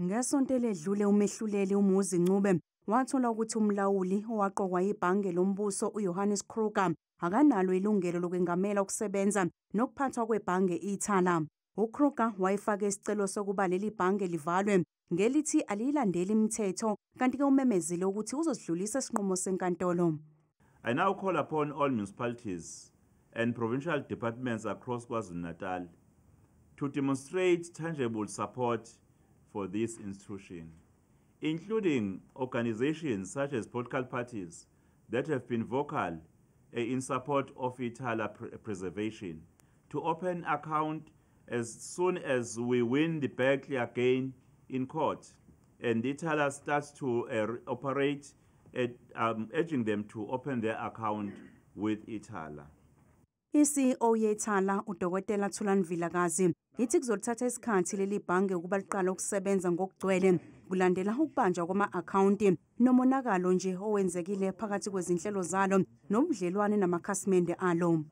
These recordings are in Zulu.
Ngesonto eledlule umehluleli uMuzi Ncube wathola ukuthi umlawuli owaqokwa yibhange lombuso uJohannes Kruger akanalo ilungelo lokwengamela ukusebenza nokuphathwa kwebhange iThala. UKruger wayefake isicelo sokuba leli bhange livalwe ngelithi aliyilandeli imithetho kanti-ke umemezile ukuthi uzosidlulisa isinqumo senkantolo. I now call upon all municipalities and provincial departments across KwaZulu-Natal to demonstrate tangible support for this institution, including organizations such as political parties that have been vocal in support of iThala preservation, to open account as soon as we win the battle again in court and iThala starts to operate, urging them to open their account with iThala. I-CEO yeThala uDokotela Thulani Vilakazi ithi kuzothatha isikhathi leli bhange ukuba liqala ukusebenza ngokugcwele kulandela ukubanjwa kwama-akhawunti nomonakalo nje owenzekile phakathi kwezinhlelo zalo nobudlelwane namakhasimende alo.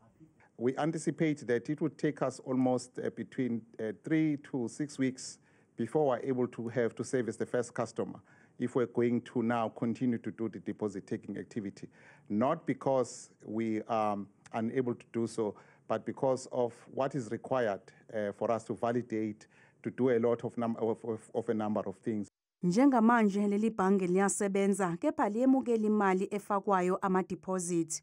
We anticipate that it would take us almost between 3 to 6 weeks before we're able to service the first customer if we're going to now continue to do the deposit taking activity. Not because we are unable to do so, but because of what is required for us to validate, to do a lot of a number of things. Njengamanje leli bhange liyasebenza kepha liyemukela imali efakwayo ama-deposit.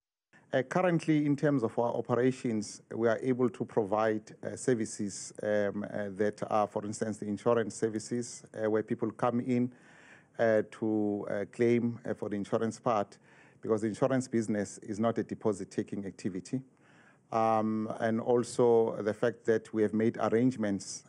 Currently, in terms of our operations, we are able to provide services that are, for instance, the insurance services, where people come in to claim for the insurance part, because the insurance business is not a deposit-taking activity. And also the fact that we have made arrangements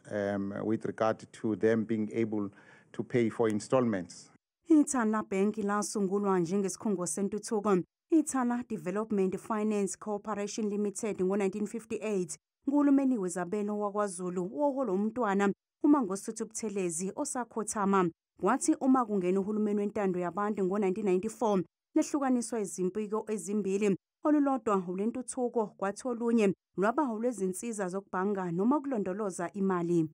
with regard to them being able to pay for installments. iThala Bank lasungulwa njengesikhungo sentuthuko iThala Development Finance Corporation Limited ngo-1958 nguhulumeni wezabelo wakwaZulu woholo umntwana uMangosuthu Buthelezi osakhothama. Kwathi uma kungena uhulumeni wentando yabantu ngo-1994 lehlukaniswa izimpiko ezimbili, olulodwa olwentuthuko kwathi olunye lwaba olwezinsiza zokubhanga noma ukulondoloza imali.